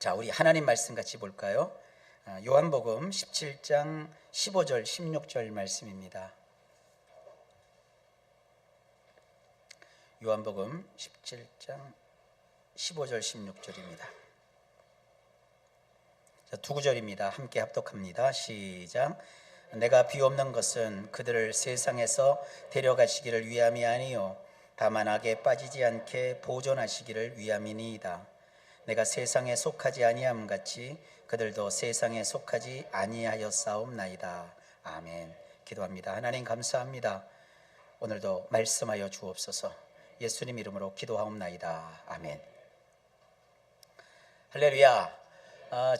자, 우리 하나님 말씀 같이 볼까요? 요한복음 17장 15절 16절 말씀입니다. 요한복음 17장 15절 16절입니다. 두 구절입니다. 함께 합독합니다. 시작. 내가 비옵는 것은 그들을 세상에서 데려가시기를 위함이 아니요 다만 악에 빠지지 않게 보존하시기를 위함이니이다. 내가 세상에 속하지 아니함 같이 그들도 세상에 속하지 아니하였사옵나이다. 아멘. 기도합니다. 하나님 감사합니다. 오늘도 말씀하여 주옵소서. 예수님 이름으로 기도하옵나이다. 아멘. 할렐루야.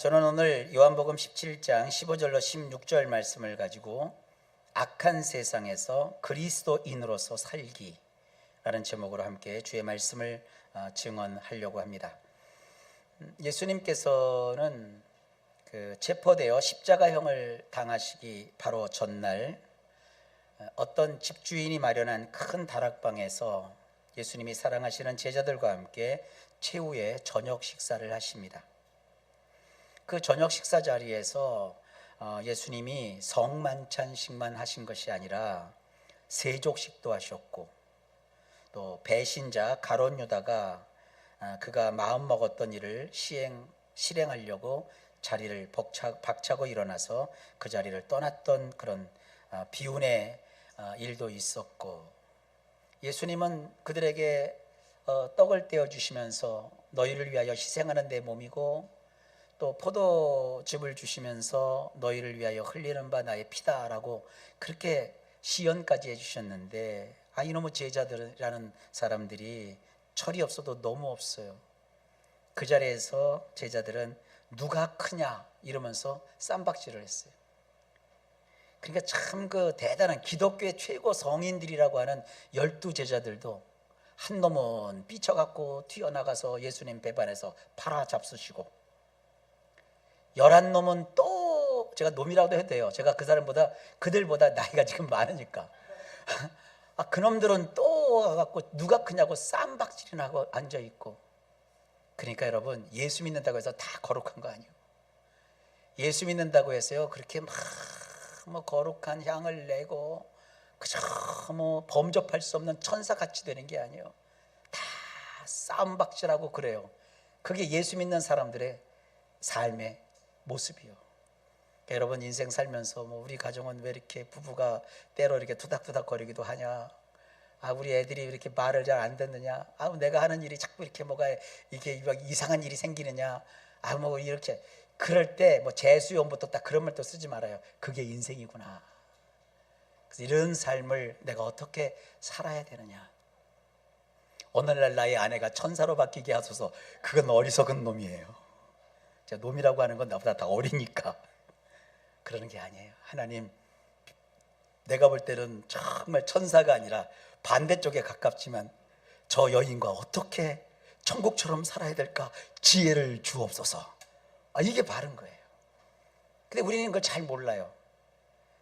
저는 오늘 요한복음 17장 15절로 16절 말씀을 가지고 악한 세상에서 그리스도인으로서 살기라는 제목으로 함께 주의 말씀을 증언하려고 합니다. 예수님께서는 체포되어 십자가형을 당하시기 바로 전날 어떤 집주인이 마련한 큰 다락방에서 예수님이 사랑하시는 제자들과 함께 최후의 저녁 식사를 하십니다. 그 저녁 식사 자리에서 예수님이 성만찬식만 하신 것이 아니라 세족식도 하셨고, 또 배신자 가룟 유다가 그가 마음 먹었던 일을 실행하려고 자리를 박차고 일어나서 그 자리를 떠났던 그런 비운의 일도 있었고, 예수님은 그들에게 떡을 떼어 주시면서 너희를 위하여 희생하는 내 몸이고, 또 포도즙을 주시면서 너희를 위하여 흘리는 바 나의 피다라고 그렇게 시연까지 해주셨는데, 이놈의 제자들이라는 사람들이 철이 없어도 너무 없어요. 그 자리에서 제자들은 누가 크냐 이러면서 쌈박질을 했어요. 그러니까 참 그 대단한 기독교의 최고 성인들이라고 하는 12제자들도 한 놈은 삐쳐갖고 튀어나가서 예수님 배반해서 팔아 잡수시고, 11놈은 또, 제가 놈이라고도 해도 돼요. 제가 그들보다 나이가 지금 많으니까 그놈들은 또 와갖고 누가 크냐고 쌈박질이나 하고 앉아있고. 그러니까 여러분, 예수 믿는다고 해서 다 거룩한 거 아니에요. 예수 믿는다고 해서요 그렇게 막 거룩한 향을 내고 그저 범접할 수 없는 천사같이 되는 게 아니에요. 다 쌈박질하고 그래요. 그게 예수 믿는 사람들의 삶의 모습이요. 그러니까 여러분, 인생 살면서 우리 가정은 왜 이렇게 부부가 때로 이렇게 투닥투닥 거리기도 하냐, 우리 애들이 이렇게 말을 잘 안 듣느냐, 내가 하는 일이 자꾸 이렇게 이게 이상한 일이 생기느냐, 이렇게 그럴 때 재수용부터 딱 그런 말도 쓰지 말아요. 그게 인생이구나. 그래서 이런 삶을 내가 어떻게 살아야 되느냐. 오늘날 나의 아내가 천사로 바뀌게 하소서. 그건 어리석은 놈이에요. 제가 놈이라고 하는 건 나보다 다 어리니까 그러는 게 아니에요. 하나님, 내가 볼 때는 정말 천사가 아니라 반대쪽에 가깝지만 저 여인과 어떻게 천국처럼 살아야 될까 지혜를 주옵소서. 이게 바른 거예요. 근데 우리는 그걸 잘 몰라요.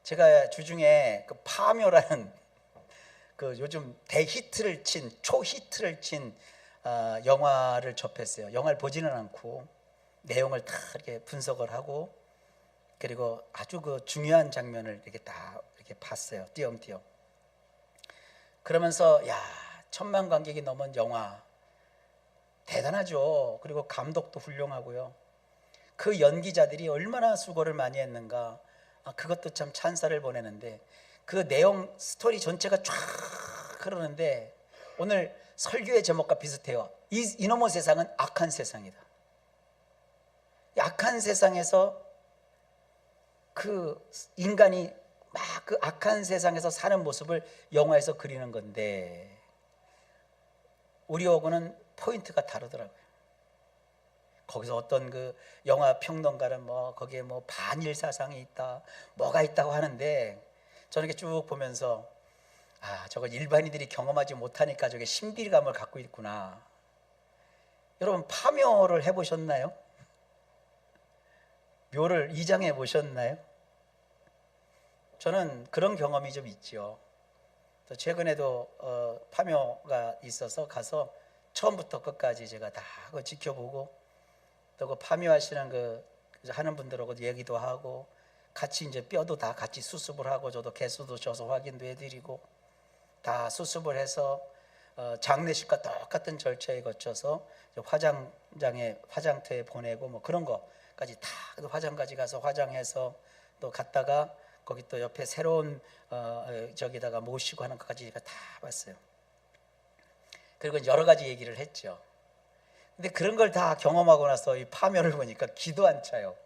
제가 주중에 그 파묘라는 요즘 초히트를 친 영화를 접했어요. 영화를 보지는 않고 내용을 다 이렇게 분석을 하고, 그리고 아주 중요한 장면을 이렇게 다 이렇게 봤어요. 띄엄띄엄. 그러면서 1000만 관객이 넘은 영화 대단하죠. 그리고 감독도 훌륭하고요. 그 연기자들이 얼마나 수고를 많이 했는가. 그것도 참 찬사를 보내는데, 그 내용 스토리 전체가 쫙 흐르는데 오늘 설교의 제목과 비슷해요. 이놈의 세상은 악한 세상이다. 악한 세상에서 그 인간이 막 그 악한 세상에서 사는 모습을 영화에서 그리는 건데, 우리하고는 포인트가 다르더라고요. 거기서 어떤 영화 평론가는 거기에 반일 사상이 있다, 뭐가 있다고 하는데, 저는 이렇게 쭉 보면서 저걸 일반인들이 경험하지 못하니까 저게 신비감을 갖고 있구나. 여러분, 파묘를 해보셨나요? 묘를 이장해 보셨나요? 저는 그런 경험이 좀 있죠. 최근에도 파묘가 있어서 가서 처음부터 끝까지 제가 다 지켜보고, 또 그 파묘하시는 그 하는 분들하고 얘기도 하고 같이 이제 뼈도 다 같이 수습을 하고 저도 개수도 져서 확인도 해드리고 다 수습을 해서 장례식과 똑같은 절차에 거쳐서 화장터에 보내고 뭐 그런 거까지 다 화장까지 가서 화장해서 또 갔다가 거기 또 옆에 새로운 저기다가 모시고 하는 것까지 다 봤어요. 그리고 여러 가지 얘기를 했죠. 근데 그런 걸 다 경험하고 나서 이 파묘를 보니까 기도 안 차요.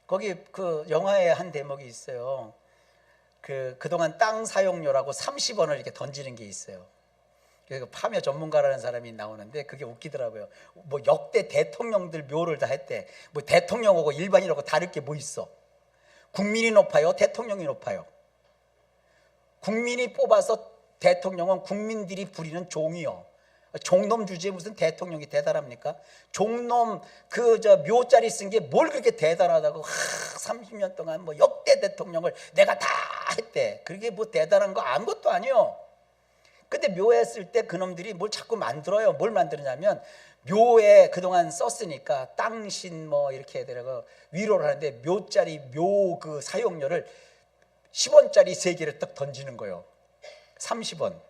거기 그 영화에 한 대목이 있어요. 그동안 땅 사용료라고 30원을 이렇게 던지는 게 있어요. 그래서 파묘 전문가라는 사람이 나오는데 그게 웃기더라고요. 뭐 역대 대통령들 묘를 다 했대. 뭐 대통령하고 일반인하고 다를 게 뭐 있어? 국민이 높아요? 대통령이 높아요? 국민이 뽑아서 대통령은 국민들이 부리는 종이요. 종놈 주제에 무슨 대통령이 대단합니까? 종놈 묘자리 쓴 게 뭘 그렇게 대단하다고 30년 동안 뭐 역대 대통령을 내가 다 했대. 그게 뭐 대단한 거 아무것도 아니요. 근데 묘했을 때 그놈들이 뭘 자꾸 만들어요. 뭘 만드느냐면 묘에 그동안 썼으니까 땅신 뭐 이렇게 해더라고 위로를 하는데 묘짜리 묘 그 사용료를 10원짜리 3개를 딱 던지는 거예요. 30원.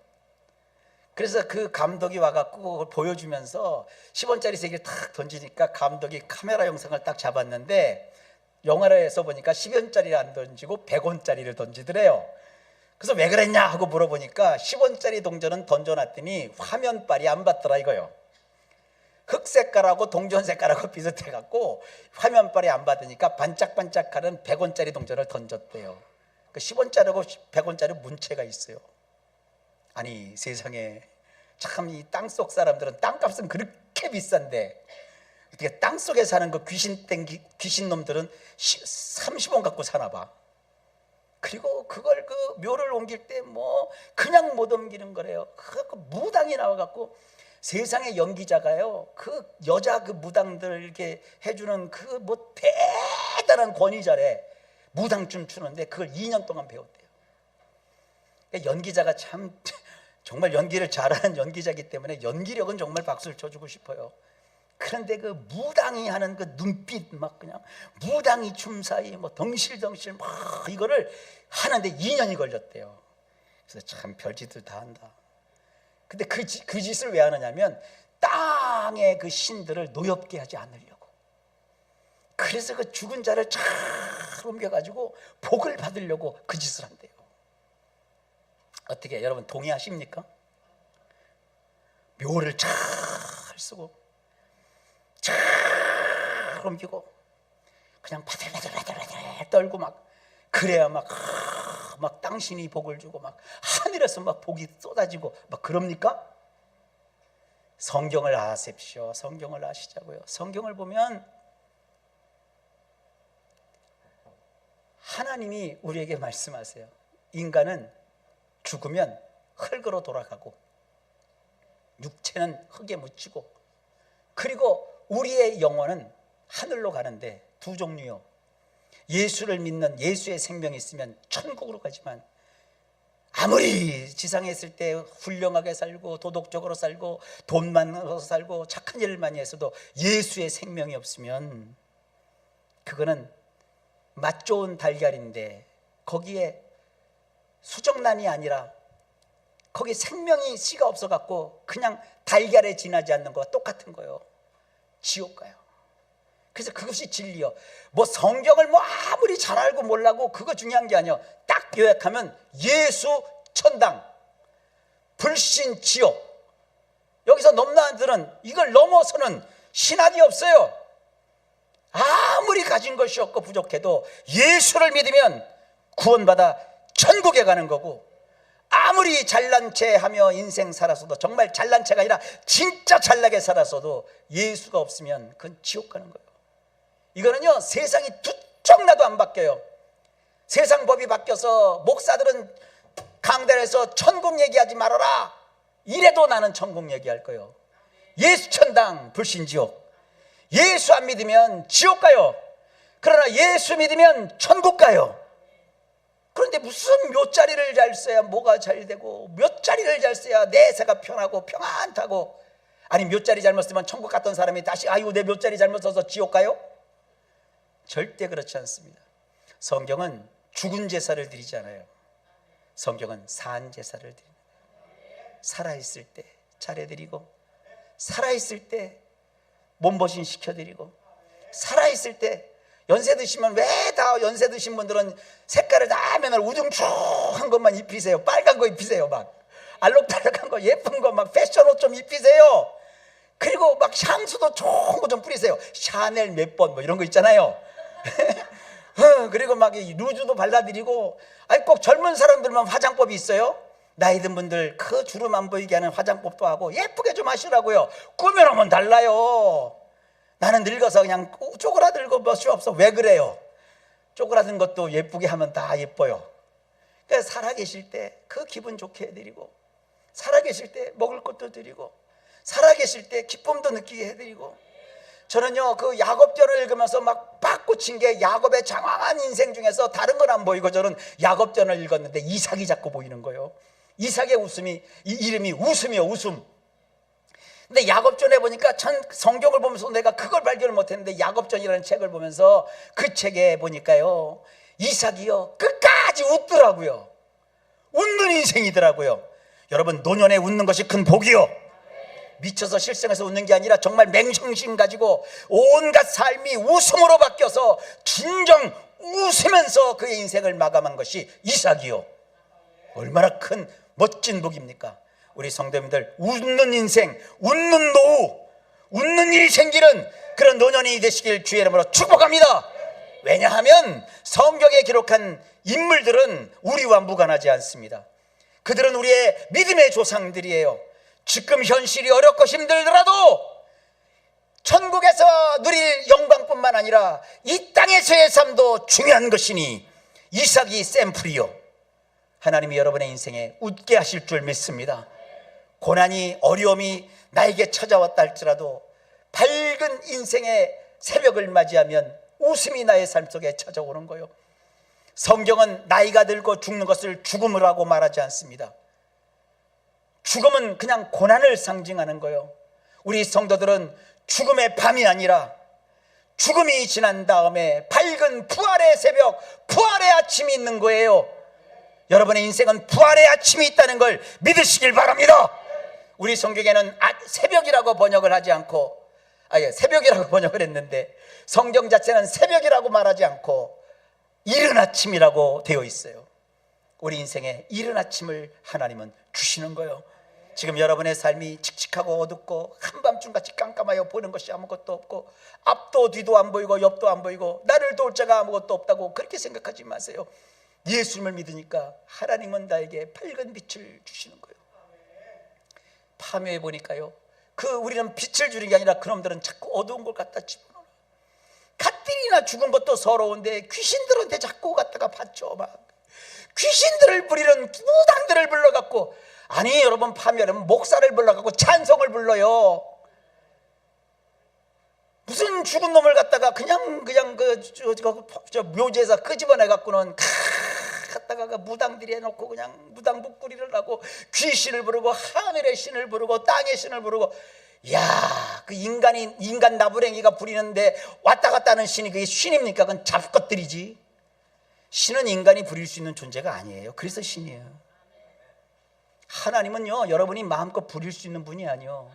그래서 그 감독이 와갖고 그걸 보여주면서 10원짜리 3개를 탁 던지니까 감독이 카메라 영상을 딱 잡았는데 영화에서 보니까 10원짜리를 안 던지고 100원짜리를 던지더래요. 그래서 왜 그랬냐 하고 물어보니까 10원짜리 동전은 던져놨더니 화면빨이 안 받더라 이거요. 흑색깔하고 동전 색깔하고 비슷해갖고 화면빨이 안 받으니까 반짝반짝하는 100원짜리 동전을 던졌대요. 그 10원짜리하고 100원짜리 문체가 있어요. 아니 세상에 참 이 땅속 사람들은 땅값은 그렇게 비싼데 어떻게 땅속에 사는 그 귀신 놈들은 30원 갖고 사나 봐. 그리고 그걸 그 묘를 옮길 때 뭐 그냥 못 옮기는 거래요. 그 무당이 나와갖고 세상의 연기자가요. 그 여자 그 무당들 이렇게 해주는 그 뭐 대단한 권위자래. 무당춤 추는데 그걸 2년 동안 배웠대요. 연기자가 참 정말 연기를 잘하는 연기자이기 때문에 연기력은 정말 박수를 쳐주고 싶어요. 그런데 그 무당이 하는 그 눈빛 막 그냥 무당이 춤사위 뭐 덩실덩실 막 이거를 하는데 2년이 걸렸대요. 그래서 참 별짓을 다 한다. 근데 그 짓을 왜 하느냐면 땅의 그 신들을 노엽게 하지 않으려고. 그래서 그 죽은 자를 잘 옮겨가지고 복을 받으려고 그 짓을 한대요. 어떻게 여러분 동의하십니까? 묘를 잘 쓰고 잘 옮기고 그냥 바들바들 떨고 막 그래야 막 당신이 복을 주고 막 하늘에서 막 복이 쏟아지고 막 그럽니까? 성경을 아십시오. 성경을 아시자고요. 성경을 보면 하나님이 우리에게 말씀하세요. 인간은 죽으면 흙으로 돌아가고 육체는 흙에 묻히고 그리고 우리의 영혼은 하늘로 가는데 두 종류요. 예수를 믿는 예수의 생명이 있으면 천국으로 가지만 아무리 지상에 있을 때 훌륭하게 살고 도덕적으로 살고 돈 많아서 살고 착한 일을 많이 했어도 예수의 생명이 없으면 그거는 맛 좋은 달걀인데 거기에 수정란이 아니라 거기 생명이 씨가 없어갖고 그냥 달걀에 지나지 않는 거와 똑같은 거예요. 지옥 가요. 그래서 그것이 진리요. 뭐 성경을 뭐 아무리 잘 알고 몰라고 그거 중요한 게 아니에요. 딱 요약하면 예수 천당, 불신 지옥. 여기서 넘나들은 이걸 넘어서는 신학이 없어요. 아무리 가진 것이 없고 부족해도 예수를 믿으면 구원받아 천국에 가는 거고 아무리 잘난 체 하며 인생 살았어도 정말 잘난 체가 아니라 진짜 잘나게 살았어도 예수가 없으면 그건 지옥 가는 거예요. 이거는요 세상이 두쪽 나도 안 바뀌어요. 세상 법이 바뀌어서 목사들은 강단에서 천국 얘기하지 말아라 이래도 나는 천국 얘기할 거예요. 예수 천당 불신 지옥. 예수 안 믿으면 지옥 가요. 그러나 예수 믿으면 천국 가요. 그런데 무슨 묘자리를 잘 써야 뭐가 잘 되고 묘자리를 잘 써야 내세가 편하고 평안하고 아니 몇 자리 잘못 쓰면 천국 갔던 사람이 다시 아이고 내 몇 자리 잘못 써서 지옥 가요? 절대 그렇지 않습니다. 성경은 죽은 제사를 드리지 않아요. 성경은 산 제사를 드립니다. 살아있을 때 차려드리고, 살아있을 때 몸보신 시켜드리고, 살아있을 때 연세 드시면 왜 다 연세 드신 분들은 색깔을 다 맨날 우중충한 것만 입히세요. 빨간 거 입히세요. 막 알록달록한 거 예쁜 거 막 패션 옷 좀 입히세요. 그리고 막 향수도 좋은 거 좀 뿌리세요. 샤넬 몇 번 뭐 이런 거 있잖아요. 그리고 막 루즈도 발라드리고. 아니 꼭 젊은 사람들만 화장법이 있어요? 나이 든 분들 그 주름 안 보이게 하는 화장법도 하고 예쁘게 좀 하시라고요. 꾸며놓으면 달라요. 나는 늙어서 그냥 쪼그라들고 멋이 없어. 왜 그래요? 쪼그라든 것도 예쁘게 하면 다 예뻐요. 그러니까 살아계실 때 그 기분 좋게 해드리고, 살아계실 때 먹을 것도 드리고, 살아계실 때 기쁨도 느끼게 해드리고. 저는요 그 야곱전을 읽으면서 막 빡꽂힌 게, 야곱의 장황한 인생 중에서 다른 건 안 보이고 저는 야곱전을 읽었는데 이삭이 자꾸 보이는 거예요. 이삭의 웃음이, 이 이름이 웃음이요, 웃음. 근데 야곱전에 보니까 전 성경을 보면서 내가 그걸 발견을 못했는데, 야곱전이라는 책을 보면서 그 책에 보니까요 이삭이요 끝까지 웃더라고요. 웃는 인생이더라고요. 여러분, 노년에 웃는 것이 큰 복이요. 미쳐서 실생해서 웃는 게 아니라 정말 맹정신 가지고 온갖 삶이 웃음으로 바뀌어서 진정 웃으면서 그의 인생을 마감한 것이 이삭이요. 얼마나 큰 멋진 복입니까? 우리 성도님들, 웃는 인생, 웃는 노후, 웃는 일이 생기는 그런 노년이 되시길 주의 이름으로 축복합니다. 왜냐하면 성경에 기록한 인물들은 우리와 무관하지 않습니다. 그들은 우리의 믿음의 조상들이에요. 지금 현실이 어렵고 힘들더라도 천국에서 누릴 영광뿐만 아니라 이 땅에서의 삶도 중요한 것이니 이삭이 샘플이요. 하나님이 여러분의 인생에 웃게 하실 줄 믿습니다. 고난이, 어려움이 나에게 찾아왔다 할지라도 밝은 인생의 새벽을 맞이하면 웃음이 나의 삶 속에 찾아오는 거예요. 성경은 나이가 들고 죽는 것을 죽음이라고 말하지 않습니다. 죽음은 그냥 고난을 상징하는 거예요. 우리 성도들은 죽음의 밤이 아니라 죽음이 지난 다음에 밝은 부활의 새벽, 부활의 아침이 있는 거예요. 여러분의 인생은 부활의 아침이 있다는 걸 믿으시길 바랍니다. 우리 성경에는 새벽이라고 번역을 하지 않고, 새벽이라고 번역을 했는데 성경 자체는 새벽이라고 말하지 않고 이른 아침이라고 되어 있어요. 우리 인생에 이른 아침을 하나님은 주시는 거예요. 지금 여러분의 삶이 칙칙하고 어둡고 한밤중같이 깜깜하여 보는 것이 아무것도 없고 앞도 뒤도 안 보이고 옆도 안 보이고 나를 도울 자가 아무것도 없다고 그렇게 생각하지 마세요. 예수님을 믿으니까 하나님은 나에게 밝은 빛을 주시는 거예요. 파묘에 보니까요, 우리는 빛을 주는 게 아니라 그놈들은 자꾸 어두운 걸 갖다 집어넣어. 갓들이나 죽은 것도 서러운데 귀신들한테 자꾸 갖다가 받죠. 막 귀신들을 부리는 무당들을 불러갖고, 아니 여러분, 파묘하면 목사를 불러갖고 찬송을 불러요. 무슨 죽은 놈을 갖다가 그냥 저 묘지에서 끄집어내갖고는 갖다가 무당들이 해놓고 그냥 무당 북구리를 하고 귀신을 부르고 하늘의 신을 부르고 땅의 신을 부르고. 야, 그 인간 나부랭이가 부리는데 왔다 갔다 하는 신이 그게 신입니까? 그건 잡것들이지. 신은 인간이 부릴 수 있는 존재가 아니에요. 그래서 신이에요. 하나님은요, 여러분이 마음껏 부릴 수 있는 분이 아니요.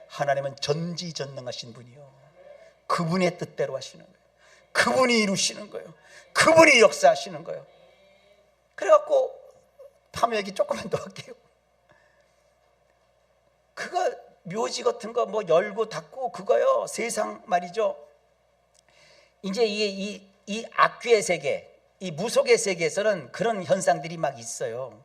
하나님은 전지전능하신 분이요. 그분의 뜻대로 하시는 거예요. 그분이 이루시는 거예요. 그분이 역사하시는 거예요. 그래갖고 파묘 얘기 조금만 더 할게요. 그거 묘지 같은 거 뭐 열고 닫고 그거요, 세상 말이죠. 이제 이 악귀의 세계, 이 무속의 세계에서는 그런 현상들이 막 있어요.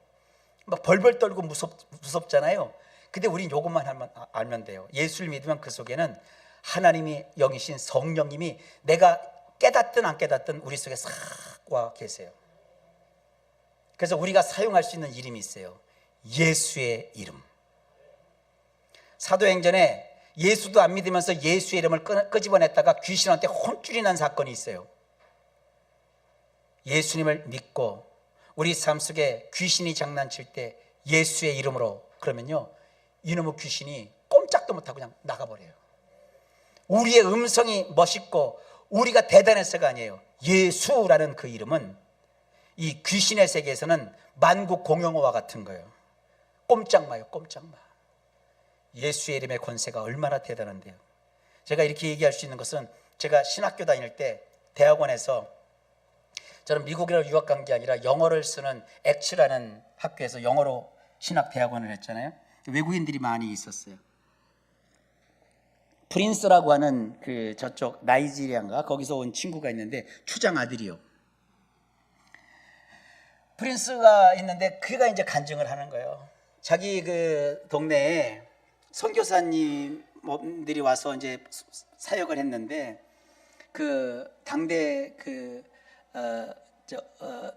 막 벌벌 떨고 무섭잖아요. 근데 우린 요것만 알면 돼요. 예수를 믿으면 그 속에는 하나님이 영이신 성령님이 내가 깨닫든 안 깨닫든 우리 속에 싹 와 계세요. 그래서 우리가 사용할 수 있는 이름이 있어요. 예수의 이름. 사도행전에 예수도 안 믿으면서 예수의 이름을 끄집어냈다가 귀신한테 혼쭐이 난 사건이 있어요. 예수님을 믿고 우리 삶 속에 귀신이 장난칠 때 예수의 이름으로 그러면요, 이놈의 귀신이 꼼짝도 못하고 그냥 나가버려요. 우리의 음성이 멋있고 우리가 대단해서가 아니에요. 예수라는 그 이름은 이 귀신의 세계에서는 만국 공용어와 같은 거예요. 꼼짝 마요, 꼼짝 마. 예수의 이름의 권세가 얼마나 대단한데요. 제가 이렇게 얘기할 수 있는 것은 제가 신학교 다닐 때 대학원에서, 저는 미국에 유학 간 게 아니라 영어를 쓰는 엑츠라는 학교에서 영어로 신학 대학원을 했잖아요. 외국인들이 많이 있었어요. 프린스라고 하는 그 저쪽 나이지리아인가 거기서 온 친구가 있는데 추장 아들이요. 프린스가 있는데 그가 이제 간증을 하는 거예요. 자기 그 동네에 선교사님들이 와서 이제 사역을 했는데 그 당대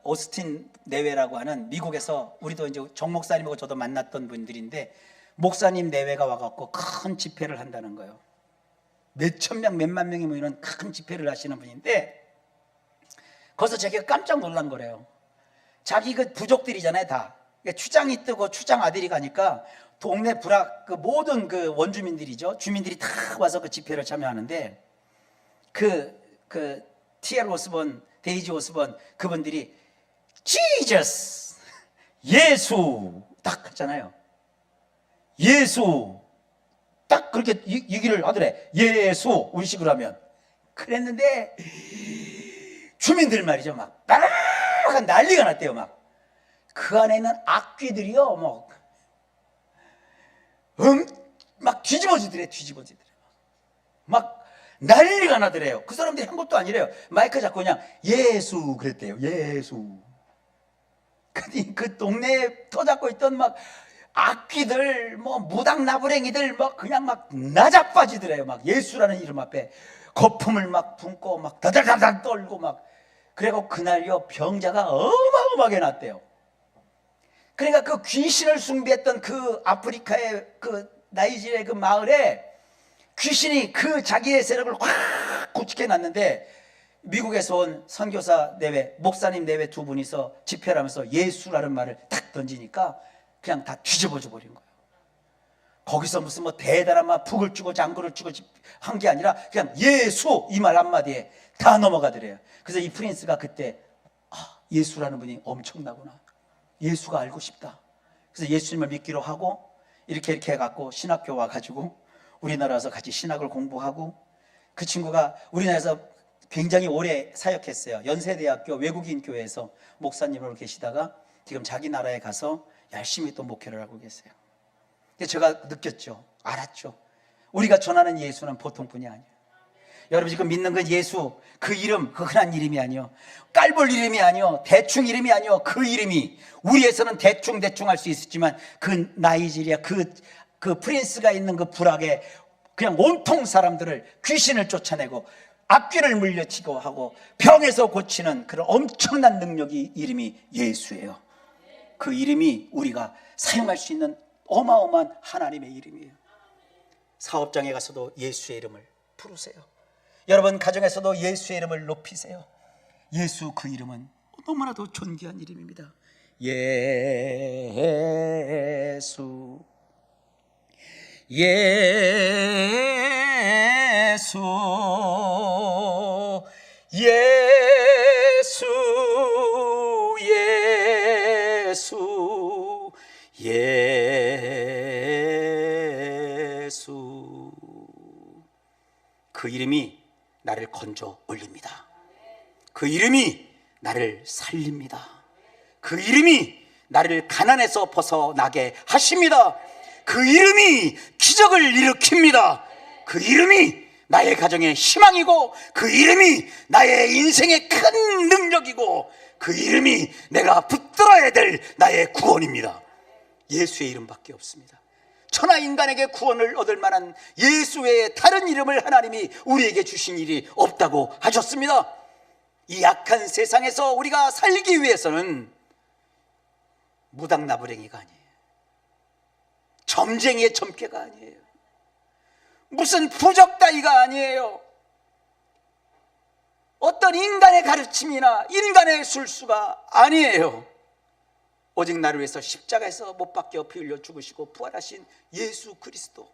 오스틴 내외라고 하는 미국에서 우리도 이제 정 목사님하고 저도 만났던 분들인데 목사님 내외가 와갖고 큰 집회를 한다는 거예요. 몇천 명, 몇만 명이 모이는 큰 집회를 하시는 분인데 거기서 자기가 깜짝 놀란 거래요. 자기 그 부족들이잖아요, 다. 추장이 뜨고 추장 아들이 가니까 동네 그 모든 그 원주민들이죠. 주민들이 다 와서 그 집회를 참여하는데 그 T.L. 오스본, 데이지 오스본 그분들이 지저스, 예수 딱 했잖아요. 예수 딱 그렇게 얘기를 하더래. 예수 우리식으로 하면. 그랬는데 주민들 말이죠, 막 난리가 났대요. 막 그 안에 있는 악귀들이요, 막 뒤집어지더래. 막 난리가 나더래요. 그 사람들이 한 것도 아니래요. 마이크 잡고 그냥 예수 그랬대요. 예수. 근데 그 동네에 터잡고 있던 막 악귀들, 무당나부랭이들 그냥 나자빠지더래요. 막 예수라는 이름 앞에 거품을 막 붓고 막 다달다달 떨고 막. 그래고 그날요 병자가 어마어마하게 났대요. 그러니까 그 귀신을 숭배했던 그 아프리카의 그 나이지리아의 그 마을에 귀신이 그 자기의 세력을 확 구축해 놨는데 미국에서 온 선교사 내외, 목사님 내외 두 분이서 집회를 하면서 예수라는 말을 딱 던지니까 그냥 다 뒤집어져 버린 거예요. 거기서 무슨 대단한 북을 주고 장구를 주고 한 게 아니라 그냥 예수 이 말 한마디에 다 넘어가더래요. 그래서 이 프린스가 그때 예수라는 분이 엄청나구나. 예수가 알고 싶다. 그래서 예수님을 믿기로 하고 이렇게 해갖고 신학교 와가지고 우리나라 와서 같이 신학을 공부하고, 그 친구가 우리나라에서 굉장히 오래 사역했어요. 연세대학교 외국인 교회에서 목사님으로 계시다가 지금 자기 나라에 가서 열심히 또 목회를 하고 계세요. 근데 제가 느꼈죠. 알았죠. 우리가 전하는 예수는 보통 분이 아니에요. 여러분 지금 믿는 건 예수, 그 이름, 그 흔한 이름이 아니요, 깔볼 이름이 아니요, 대충 이름이 아니요, 그 이름이 우리에서는 대충 할 수 있었지만 그 나이지리아 그 프린스가 있는 그 부락에 그냥 온통 사람들을 귀신을 쫓아내고 악귀를 물려치고 하고 병에서 고치는 그런 엄청난 능력이 이름이 예수예요. 그 이름이 우리가 사용할 수 있는 어마어마한 하나님의 이름이에요. 사업장에 가서도 예수의 이름을 부르세요. 여러분 가정에서도 예수의 이름을 높이세요. 예수 그 이름은 너무나도 존귀한 이름입니다. 예수 예수 예수 예수 예수. 그 이름이 나를 건져 올립니다. 그 이름이 나를 살립니다. 그 이름이 나를 가난에서 벗어나게 하십니다. 그 이름이 기적을 일으킵니다. 그 이름이 나의 가정의 희망이고, 그 이름이 나의 인생의 큰 능력이고, 그 이름이 내가 붙들어야 될 나의 구원입니다. 예수의 이름밖에 없습니다. 천하 인간에게 구원을 얻을 만한 예수 외에 다른 이름을 하나님이 우리에게 주신 일이 없다고 하셨습니다. 이 약한 세상에서 우리가 살기 위해서는 무당나부랭이가 아니에요. 점쟁이의 점괘가 아니에요. 무슨 부적 따위가 아니에요. 어떤 인간의 가르침이나 인간의 술수가 아니에요. 오직 나를 위해서 십자가에서 못 박혀 피 흘려 죽으시고 부활하신 예수 그리스도,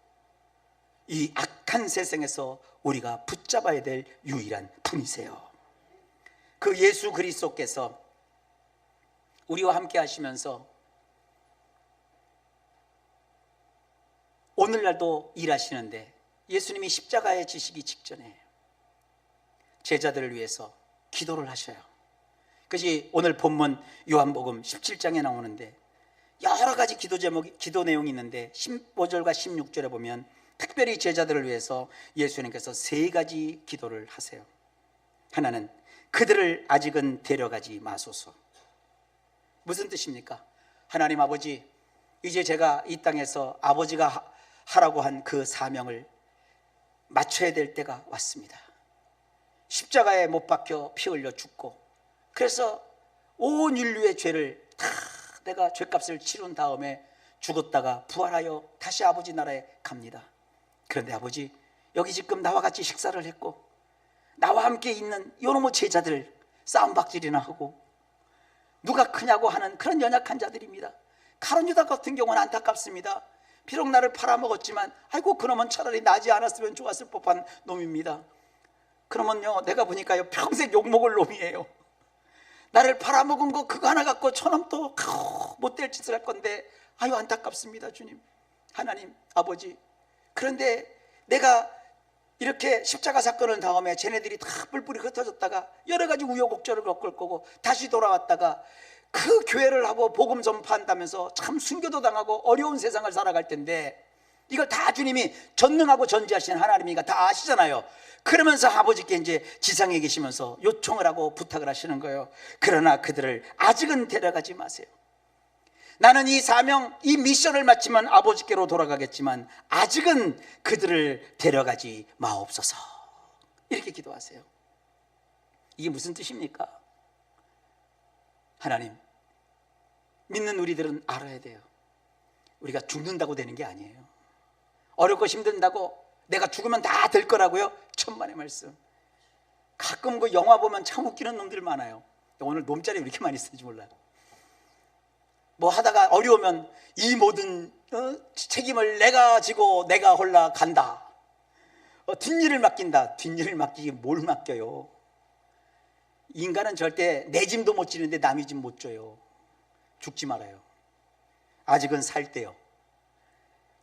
이 악한 세상에서 우리가 붙잡아야 될 유일한 분이세요. 그 예수 그리스도께서 우리와 함께 하시면서 오늘날도 일하시는데, 예수님이 십자가에 지시기 직전에 제자들을 위해서 기도를 하셔요. 그것이 오늘 본문 요한복음 17장에 나오는데, 여러 가지 기도 제목이, 기도 내용이 있는데 15절과 16절에 보면 특별히 제자들을 위해서 예수님께서 3가지 기도를 하세요. 하나는 그들을 아직은 데려가지 마소서. 무슨 뜻입니까? 하나님 아버지, 이제 제가 이 땅에서 아버지가 하라고 한 그 사명을 마쳐야 될 때가 왔습니다. 십자가에 못 박혀 피 흘려 죽고, 그래서 온 인류의 죄를 다 내가 죄값을 치른 다음에 죽었다가 부활하여 다시 아버지 나라에 갑니다. 그런데 아버지, 여기 지금 나와 같이 식사를 했고 나와 함께 있는 요놈의 제자들 싸움박질이나 하고 누가 크냐고 하는 그런 연약한 자들입니다. 가룟 유다 같은 경우는 안타깝습니다. 비록 나를 팔아먹었지만 아이고 그놈은 차라리 나지 않았으면 좋았을 법한 놈입니다. 그러면요, 내가 보니까요 평생 욕먹을 놈이에요. 나를 팔아먹은 거 그거 하나 갖고 저놈 또 못될 짓을 할 건데 아유 안타깝습니다. 주님, 하나님 아버지, 그런데 내가 이렇게 십자가 사건을 다음에 쟤네들이 다 뿔뿔이 흩어졌다가 여러 가지 우여곡절을 겪을 거고 다시 돌아왔다가 그 교회를 하고 복음 전파한다면서 참 순교도 당하고 어려운 세상을 살아갈 텐데, 이걸 다 주님이 전능하고 전지하신 하나님이니까 다 아시잖아요. 그러면서 아버지께 이제 지상에 계시면서 요청을 하고 부탁을 하시는 거예요. 그러나 그들을 아직은 데려가지 마세요. 나는 이 사명, 이 미션을 마치면 아버지께로 돌아가겠지만 아직은 그들을 데려가지 마옵소서. 이렇게 기도하세요. 이게 무슨 뜻입니까? 하나님, 믿는 우리들은 알아야 돼요. 우리가 죽는다고 되는 게 아니에요. 어렵고 힘든다고 내가 죽으면 다 될 거라고요? 천만의 말씀. 가끔 그 영화 보면 참 웃기는 놈들 많아요. 오늘 놈자리 왜 이렇게 많이 쓰는지 몰라요. 뭐 하다가 어려우면 이 모든 책임을 내가 지고 내가 홀라 간다. 뒷일을 맡긴다. 뒷일을 맡기기 뭘 맡겨요? 인간은 절대 내 짐도 못 지는데 남의 짐 못 져요. 죽지 말아요. 아직은 살 때요.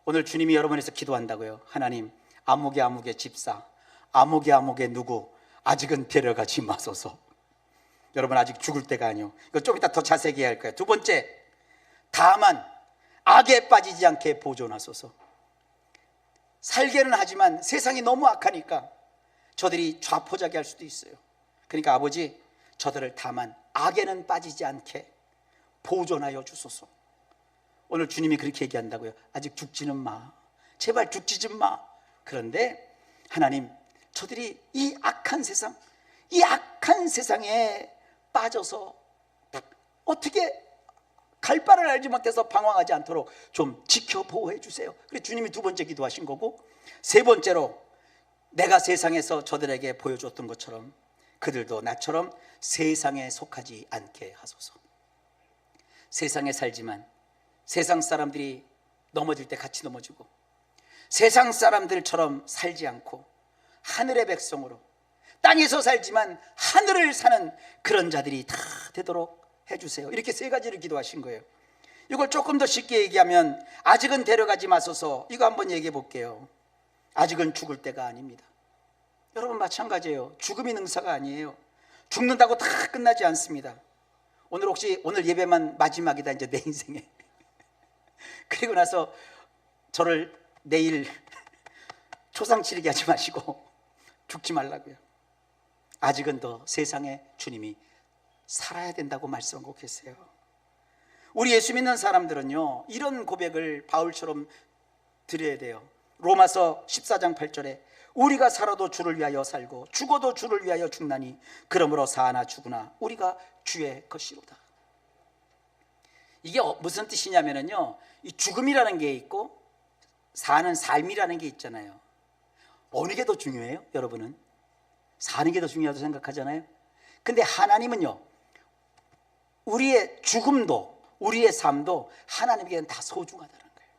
오늘 주님이 여러분에서 기도한다고요. 하나님, 아무개 집사, 아무개 누구 아직은 데려가지 마소서. 여러분 아직 죽을 때가 아니요. 이거 좀 이따 더 자세히 할 거예요. 두 번째, 다만 악에 빠지지 않게 보존하소서. 살게는 하지만 세상이 너무 악하니까 저들이 좌포자기 할 수도 있어요. 그러니까 아버지, 저들을 다만 악에는 빠지지 않게 보존하여 주소서. 오늘 주님이 그렇게 얘기한다고요. 아직 죽지는 마, 제발 죽지 좀 마. 그런데 하나님, 저들이 이 악한 세상에 빠져서 어떻게 갈 바를 알지 못해서 방황하지 않도록 좀 지켜 보호해 주세요. 그래서 주님이 두 번째 기도하신 거고, 세 번째로 내가 세상에서 저들에게 보여줬던 것처럼 그들도 나처럼 세상에 속하지 않게 하소서. 세상에 살지만 세상 사람들이 넘어질 때 같이 넘어지고, 세상 사람들처럼 살지 않고 하늘의 백성으로 땅에서 살지만 하늘을 사는 그런 자들이 다 되도록 해주세요. 이렇게 세 가지를 기도하신 거예요. 이걸 조금 더 쉽게 얘기하면 아직은 데려가지 마소서. 이거 한번 얘기해 볼게요. 아직은 죽을 때가 아닙니다. 여러분 마찬가지예요. 죽음이 능사가 아니에요. 죽는다고 다 끝나지 않습니다. 오늘 예배만 마지막이다 이제 내 인생에. 그리고 나서 저를 내일 초상 치르게 하지 마시고 죽지 말라고요. 아직은 더 세상에 주님이 살아야 된다고 말씀하고 계세요. 우리 예수 믿는 사람들은요, 이런 고백을 바울처럼 드려야 돼요. 로마서 14장 8절에 우리가 살아도 주를 위하여 살고 죽어도 주를 위하여 죽나니 그러므로 사나 죽으나 우리가 주의 것이로다. 이게 무슨 뜻이냐면요, 이 죽음이라는 게 있고 사는 삶이라는 게 있잖아요. 어느 게 더 중요해요? 여러분은 사는 게 더 중요하다고 생각하잖아요. 근데 하나님은요, 우리의 죽음도 우리의 삶도 하나님에게는 다 소중하다는 거예요.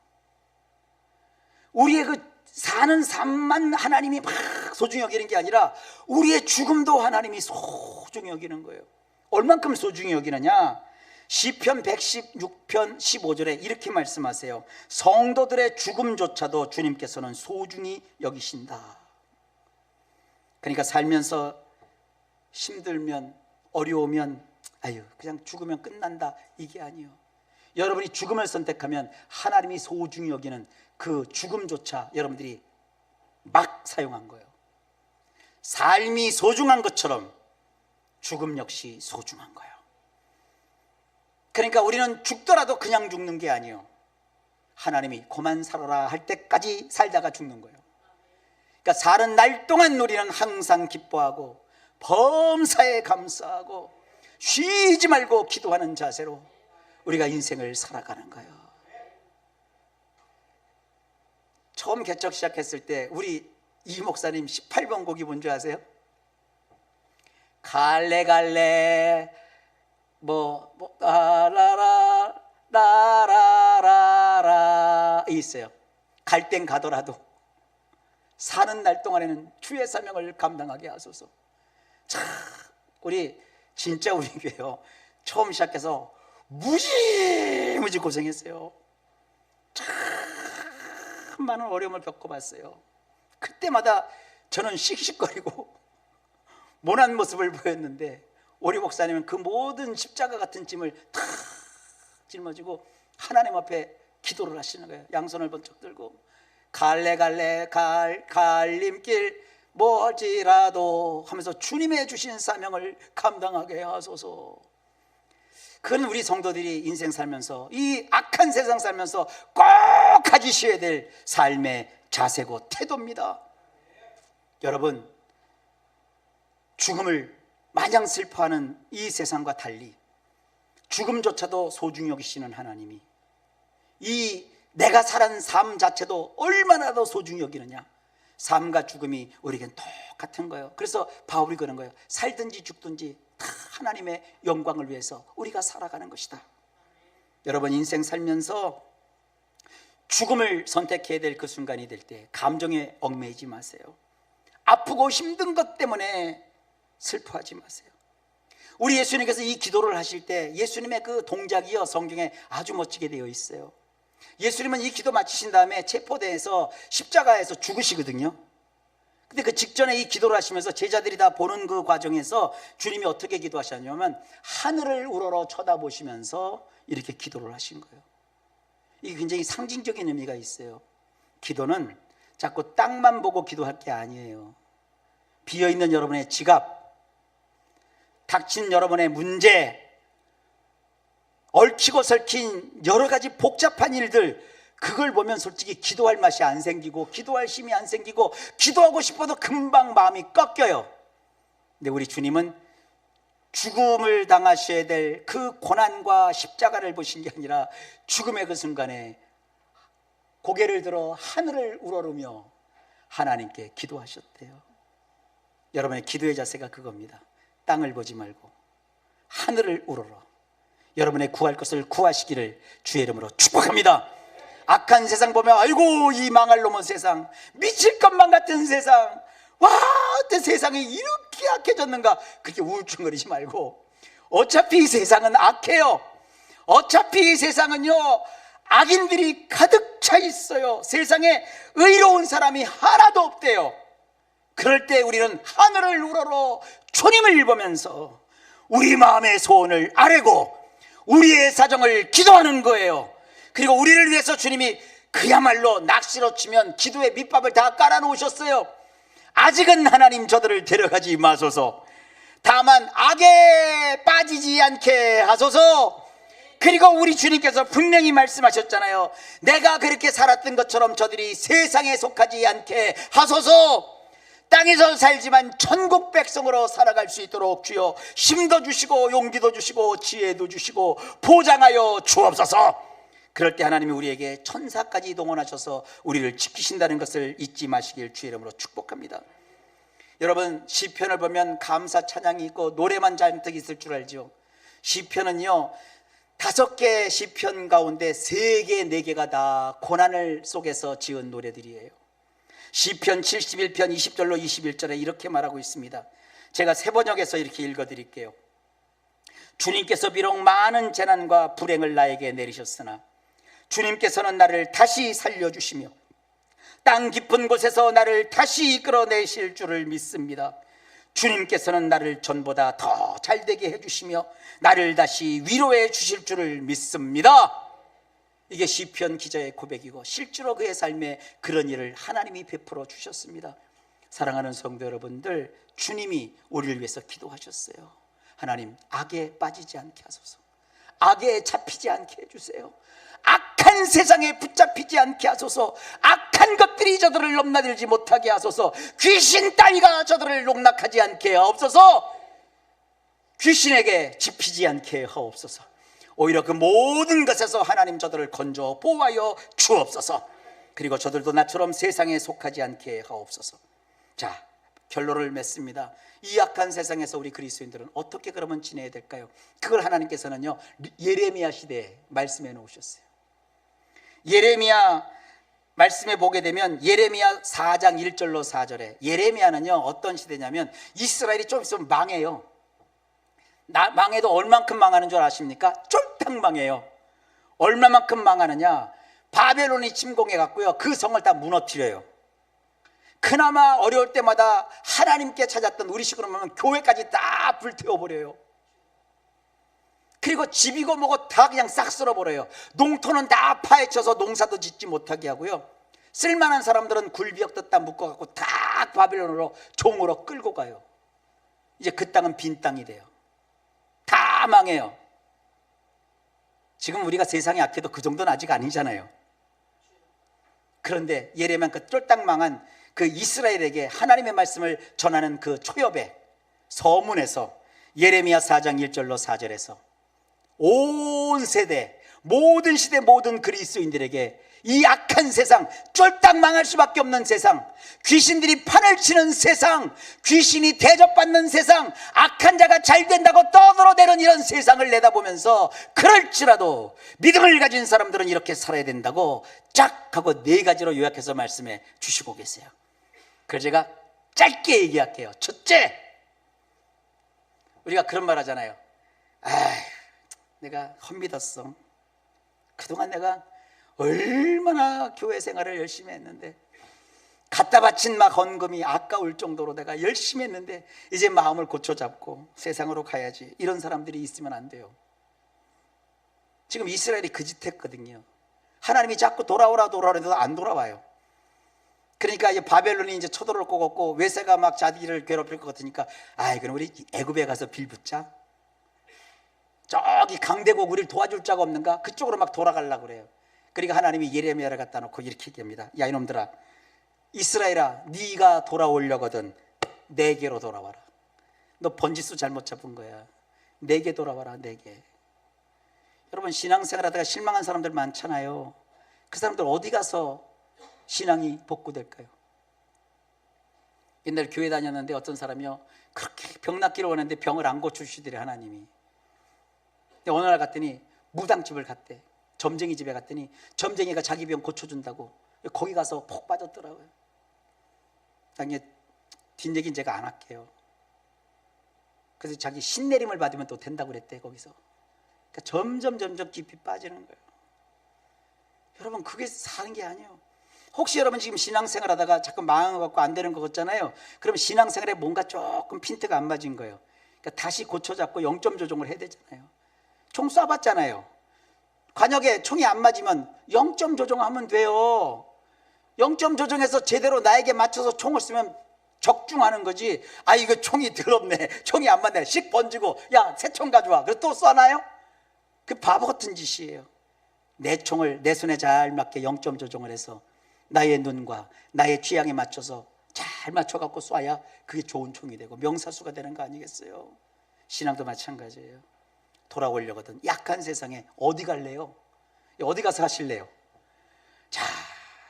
우리의 그 사는 삶만 하나님이 막 소중히 여기는 게 아니라 우리의 죽음도 하나님이 소중히 여기는 거예요. 얼만큼 소중히 여기느냐? 시편 116편 15절에 이렇게 말씀하세요. 성도들의 죽음조차도 주님께서는 소중히 여기신다. 그러니까 살면서 힘들면, 어려우면 아유 그냥 죽으면 끝난다, 이게 아니에요. 여러분이 죽음을 선택하면 하나님이 소중히 여기는 그 죽음조차 여러분들이 막 사용한 거예요. 삶이 소중한 것처럼 죽음 역시 소중한 거예요. 그러니까 우리는 죽더라도 그냥 죽는 게 아니에요. 하나님이 그만 살아라 할 때까지 살다가 죽는 거예요. 그러니까 사는 날 동안 우리는 항상 기뻐하고 범사에 감사하고 쉬지 말고 기도하는 자세로 우리가 인생을 살아가는 거예요. 처음 개척 시작했을 때 우리 이 목사님 18번 곡이 뭔지 아세요? 갈래 갈래 라라라 라라라라 있어요. 갈 땐 가더라도 사는 날 동안에는 주의 사명을 감당하게 하소서. 참 우리 진짜 우리 교회요, 처음 시작해서 무지무지 고생했어요. 참 많은 어려움을 겪어봤어요. 그때마다 저는 씩씩거리고 모난 모습을 보였는데 우리 목사님은 그 모든 십자가 같은 짐을 다 짊어지고 하나님 앞에 기도를 하시는 거예요. 양손을 번쩍 들고 갈래 갈래 갈림길 멀지라도 하면서 주님의 주신 사명을 감당하게 하소서. 그건 우리 성도들이 인생 살면서, 이 악한 세상 살면서 꼭 가지셔야 될 삶의 자세고 태도입니다. 여러분, 죽음을 마냥 슬퍼하는 이 세상과 달리 죽음조차도 소중히 여기시는 하나님이 이 내가 살아는 삶 자체도 얼마나 더 소중히 여기느냐. 삶과 죽음이 우리에겐 똑같은 거예요. 그래서 바울이 그런 거예요. 살든지 죽든지 다 하나님의 영광을 위해서 우리가 살아가는 것이다. 여러분, 인생 살면서 죽음을 선택해야 될 그 순간이 될 때 감정에 얽매이지 마세요. 아프고 힘든 것 때문에 슬퍼하지 마세요. 우리 예수님께서 이 기도를 하실 때 예수님의 그 동작이요, 성경에 아주 멋지게 되어 있어요. 예수님은 이 기도 마치신 다음에 체포대에서 십자가에서 죽으시거든요. 근데 그 직전에 이 기도를 하시면서 제자들이 다 보는 그 과정에서 주님이 어떻게 기도하셨냐면 하늘을 우러러 쳐다보시면서 이렇게 기도를 하신 거예요. 이게 굉장히 상징적인 의미가 있어요. 기도는 자꾸 땅만 보고 기도할 게 아니에요. 비어있는 여러분의 지갑, 닥친 여러분의 문제, 얽히고 설킨 여러 가지 복잡한 일들, 그걸 보면 솔직히 기도할 맛이 안 생기고 기도할 힘이 안 생기고 기도하고 싶어도 금방 마음이 꺾여요. 근데 우리 주님은 죽음을 당하셔야 될 그 고난과 십자가를 보신 게 아니라 죽음의 그 순간에 고개를 들어 하늘을 우러르며 하나님께 기도하셨대요. 여러분의 기도의 자세가 그겁니다. 땅을 보지 말고 하늘을 우러러 여러분의 구할 것을 구하시기를 주의 이름으로 축복합니다. 악한 세상 보면 아이고 이 망할 놈의 세상, 미칠 것만 같은 세상, 와 어때 세상이 이렇게 악해졌는가, 그렇게 우울증거리지 말고 어차피 이 세상은 악해요. 어차피 이 세상은요 악인들이 가득 차 있어요. 세상에 의로운 사람이 하나도 없대요. 그럴 때 우리는 하늘을 우러러 주님을 보면서 우리 마음의 소원을 아뢰고 우리의 사정을 기도하는 거예요. 그리고 우리를 위해서 주님이 그야말로 낚시로 치면 기도의 밑밥을 다 깔아놓으셨어요. 아직은 하나님 저들을 데려가지 마소서. 다만 악에 빠지지 않게 하소서. 그리고 우리 주님께서 분명히 말씀하셨잖아요. 내가 그렇게 살았던 것처럼 저들이 세상에 속하지 않게 하소서. 땅에서 살지만 천국 백성으로 살아갈 수 있도록 주여 힘도 주시고 용기도 주시고 지혜도 주시고 보장하여 주옵소서. 그럴 때 하나님이 우리에게 천사까지 동원하셔서 우리를 지키신다는 것을 잊지 마시길 주의 이름으로 축복합니다. 여러분, 시편을 보면 감사 찬양이 있고 노래만 잔뜩 있을 줄 알죠. 시편은요 5개 시편 가운데 3개, 4개가 다 고난을 속에서 지은 노래들이에요. 시편 71편 20절로 21절에 이렇게 말하고 있습니다. 제가 새번역에서 이렇게 읽어드릴게요. 주님께서 비록 많은 재난과 불행을 나에게 내리셨으나 주님께서는 나를 다시 살려주시며 땅 깊은 곳에서 나를 다시 이끌어내실 줄을 믿습니다. 주님께서는 나를 전보다 더 잘되게 해주시며 나를 다시 위로해 주실 줄을 믿습니다. 이게 시편 기자의 고백이고 실제로 그의 삶에 그런 일을 하나님이 베풀어 주셨습니다. 사랑하는 성도 여러분들, 주님이 우리를 위해서 기도하셨어요. 하나님, 악에 빠지지 않게 하소서. 악에 잡히지 않게 해주세요. 악한 세상에 붙잡히지 않게 하소서. 악한 것들이 저들을 넘나들지 못하게 하소서. 귀신 따위가 저들을 농락하지 않게 하옵소서. 귀신에게 집히지 않게 하옵소서. 오히려 그 모든 것에서 하나님 저들을 건져 보호하여 주옵소서. 그리고 저들도 나처럼 세상에 속하지 않게 하옵소서. 자, 결론을 맺습니다. 이 악한 세상에서 우리 그리스도인들은 어떻게 그러면 지내야 될까요? 그걸 하나님께서는요, 예레미야 시대에 말씀해 놓으셨어요. 예레미야 말씀에 보게 되면 예레미야 4장 1절로 4절에, 예레미야는요 어떤 시대냐면 이스라엘이 좀 있으면 망해요. 망해도 얼만큼 망하는 줄 아십니까? 쫄딱 망해요. 얼마만큼 망하느냐, 바벨론이 침공해 갔고요, 그 성을 다 무너뜨려요. 그나마 어려울 때마다 하나님께 찾았던 우리 식으로 보면 교회까지 다 불태워버려요. 그리고 집이고 뭐고 다 그냥 싹 쓸어버려요. 농토는 다 파헤쳐서 농사도 짓지 못하게 하고요, 쓸만한 사람들은 굴비역 뜯다 묶어갖고 다 바벨론으로 종으로 끌고 가요. 이제 그 땅은 빈 땅이 돼요. 다 망해요. 지금 우리가 세상이 악해도 그 정도는 아직 아니잖아요. 그런데 예레미야 그 쫄딱 망한 그 이스라엘에게 하나님의 말씀을 전하는 그 초엽의 서문에서 예레미야 4장 1절로 4절에서 온 세대, 모든 시대, 모든 그리스도인들에게 이 악한 세상, 쫄딱 망할 수밖에 없는 세상, 귀신들이 판을 치는 세상, 귀신이 대접받는 세상, 악한 자가 잘 된다고 떠들어대는 이런 세상을 내다보면서 그럴지라도 믿음을 가진 사람들은 이렇게 살아야 된다고 쫙 하고 4가지로 요약해서 말씀해 주시고 계세요. 그래서 제가 짧게 얘기할게요. 첫째, 우리가 그런 말 하잖아요. 내가 헛믿었어. 그동안 내가 얼마나 교회 생활을 열심히 했는데, 갖다 바친 막 헌금이 아까울 정도로 내가 열심히 했는데 이제 마음을 고쳐잡고 세상으로 가야지, 이런 사람들이 있으면 안 돼요. 지금 이스라엘이 그 짓 했거든요. 하나님이 자꾸 돌아오라 해도 안 돌아와요. 그러니까 이제 바벨론이 이제 쳐들어올 것 같고 외세가 막 자기를 괴롭힐 것 같으니까, 그럼 우리 애굽에 가서 빌붙자. 저기 강대국 우리를 도와줄 자가 없는가? 그쪽으로 막 돌아가려고 그래요. 그러니까 하나님이 예레미야를 갖다 놓고 이렇게 얘기합니다. 야, 이놈들아, 이스라엘아, 네가 돌아오려거든 내게로 돌아와라. 너 번지수 잘못 잡은 거야. 내게 돌아와라, 내게. 여러분, 신앙생활하다가 실망한 사람들 많잖아요. 그 사람들 어디 가서 신앙이 복구될까요? 옛날 교회 다녔는데 어떤 사람이요, 그렇게 병 낫기를 원했는데 병을 안 고쳐주시더래, 하나님이. 근데 어느 날 갔더니 무당집을 갔대. 점쟁이 집에 갔더니 점쟁이가 자기 병 고쳐준다고 거기 가서 폭 빠졌더라고요. 당연히 뒷얘기는 제가 안 할게요. 그래서 자기 신내림을 받으면 또 된다고 그랬대, 거기서. 그러니까 점점 깊이 빠지는 거예요. 여러분, 그게 사는 게 아니에요. 혹시 여러분 지금 신앙생활 하다가 자꾸 망해갖고 안 되는 거 같잖아요. 그럼 신앙생활에 뭔가 조금 핀트가 안 맞은 거예요. 그러니까 다시 고쳐잡고 0점 조정을 해야 되잖아요. 총 쏴봤잖아요. 관역에 총이 안 맞으면 0점 조정하면 돼요. 0점 조정해서 제대로 나에게 맞춰서 총을 쓰면 적중하는 거지. 이거 총이 더럽네, 총이 안 맞네, 씩 번지고 야, 새 총 가져와, 그래서 또 쏴나요? 그 바보 같은 짓이에요. 내 총을 내 손에 잘 맞게 0점 조정을 해서 나의 눈과 나의 취향에 맞춰서 잘 맞춰갖고 쏴야 그게 좋은 총이 되고 명사수가 되는 거 아니겠어요? 신앙도 마찬가지예요. 돌아오려거든 약한 세상에 어디 갈래요? 어디 가서 하실래요? 자,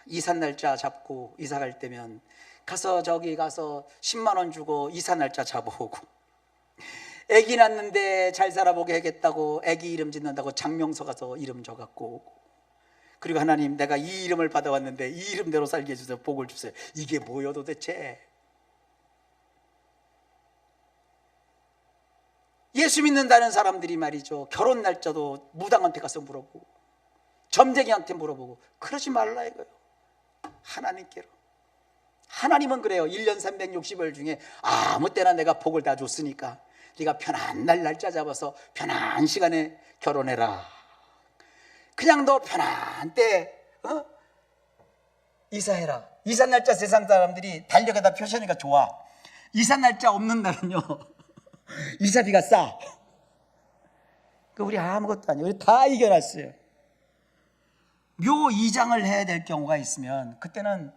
이사 날짜 잡고 이사 갈 때면 가서 저기 가서 10만 원 주고 이사 날짜 잡아오고, 애기 낳는데 잘 살아보게 하겠다고 애기 이름 짓는다고 장명서 가서 이름 적갖고 오고, 그리고 하나님, 내가 이 이름을 받아왔는데 이 이름대로 살게 해주세요. 복을 주세요. 이게 뭐요 도대체? 예수 믿는다는 사람들이 말이죠, 결혼 날짜도 무당한테 가서 물어보고 점쟁이한테 물어보고 그러지 말라 이거예요. 하나님께로. 하나님은 그래요. 1년 360일 중에 아무 때나 내가 복을 다 줬으니까 네가 편한 날짜 잡아서 편한 시간에 결혼해라. 그냥 너 편한 때 이사해라. 이사 날짜 세상 사람들이 달력에다 표시하니까 좋아. 이사 날짜 없는 날은요 이사비가 싸. 그 우리 아무것도 아니에요. 우리 다 이겨놨어요. 묘 이장을 해야 될 경우가 있으면 그때는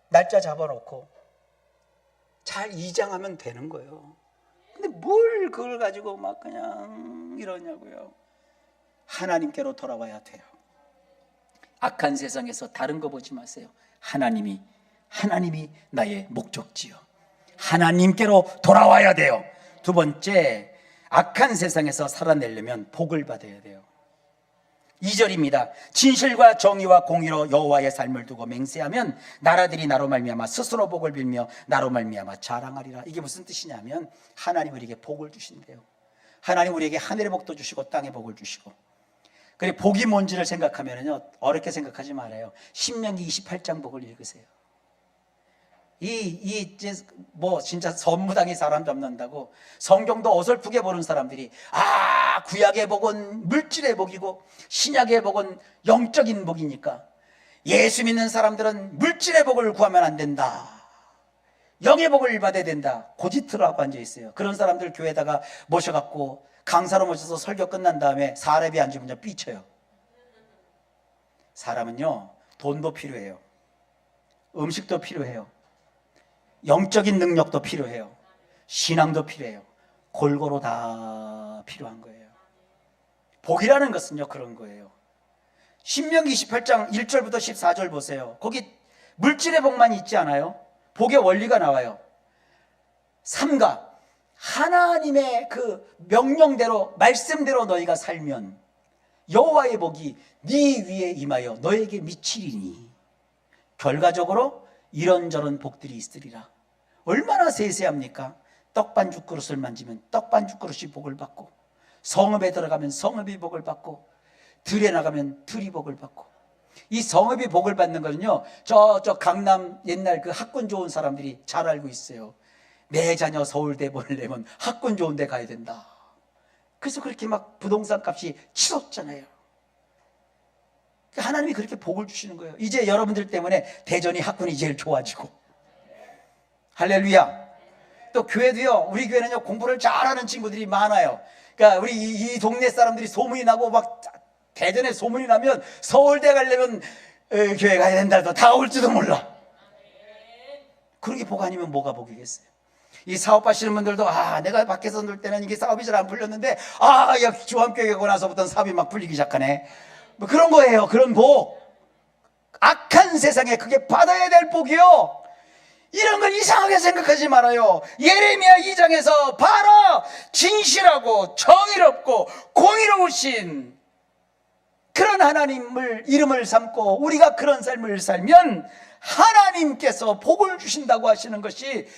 날짜 잡아놓고 잘 이장하면 되는 거예요. 근데 뭘 그걸 가지고 막 그냥 이러냐고요. 하나님께로 돌아와야 돼요. 악한 세상에서 다른 거 보지 마세요. 하나님이 나의 목적지요. 하나님께로 돌아와야 돼요. 두 번째, 악한 세상에서 살아내려면 복을 받아야 돼요. 2절입니다. 진실과 정의와 공의로 여호와의 삶을 두고 맹세하면 나라들이 나로 말미암아 스스로 복을 빌며 나로 말미암아 자랑하리라. 이게 무슨 뜻이냐면 하나님 우리에게 복을 주신대요. 하나님 우리에게 하늘의 복도 주시고 땅의 복을 주시고. 그리고 복이 뭔지를 생각하면요 어렵게 생각하지 말아요. 신명기 28장 복을 읽으세요. 진짜 선무당이 사람 잡는다고 성경도 어설프게 보는 사람들이 구약의 복은 물질의 복이고 신약의 복은 영적인 복이니까 예수 믿는 사람들은 물질의 복을 구하면 안 된다, 영의 복을 받아야 된다, 고지트로 하고 앉아 있어요. 그런 사람들 교회에다가 모셔갖고 강사로 모셔서 설교 끝난 다음에 사례비 안 주면 삐쳐요. 사람은요 돈도 필요해요, 음식도 필요해요, 영적인 능력도 필요해요, 신앙도 필요해요. 골고루 다 필요한 거예요. 복이라는 것은요 그런 거예요. 신명기 28장 1절부터 14절 보세요. 거기 물질의 복만 있지 않아요. 복의 원리가 나와요. 삼가 하나님의 그 명령대로 말씀대로 너희가 살면 여호와의 복이 네 위에 임하여 너에게 미치리니 결과적으로 이런저런 복들이 있으리라. 얼마나 세세합니까? 떡반죽 그릇을 만지면 떡반죽 그릇이 복을 받고, 성읍에 들어가면 성읍이 복을 받고, 들에 나가면 들이 복을 받고. 이 성읍이 복을 받는 거는요 저 강남 옛날 그 학군 좋은 사람들이 잘 알고 있어요. 내 자녀 서울대 보내려면 학군 좋은 데 가야 된다. 그래서 그렇게 막 부동산 값이 치솟잖아요. 하나님이 그렇게 복을 주시는 거예요. 이제 여러분들 때문에 대전이 학군이 제일 좋아지고. 할렐루야. 또 교회도요, 우리 교회는요 공부를 잘하는 친구들이 많아요. 그러니까 우리 이 동네 사람들이 소문이 나고 막 대전에 소문이 나면 서울대 가려면 교회 가야 된다 도 다 올지도 몰라. 그렇게 복 아니면 뭐가 복이겠어요? 이 사업하시는 분들도 내가 밖에서 놀 때는 이게 사업이 잘 안 풀렸는데 중앙교회 가고 나서부터는 사업이 막 풀리기 시작하네. 뭐 그런 거예요. 그런 복. 악한 세상에 그게 받아야 될 복이요. 이런 걸 이상하게 생각하지 말아요. 예레미야 2장에서 바로 진실하고 정의롭고 공의로우신 그런 하나님을 이름을 삼고 우리가 그런 삶을 살면 하나님께서 복을 주신다고 하시는 것이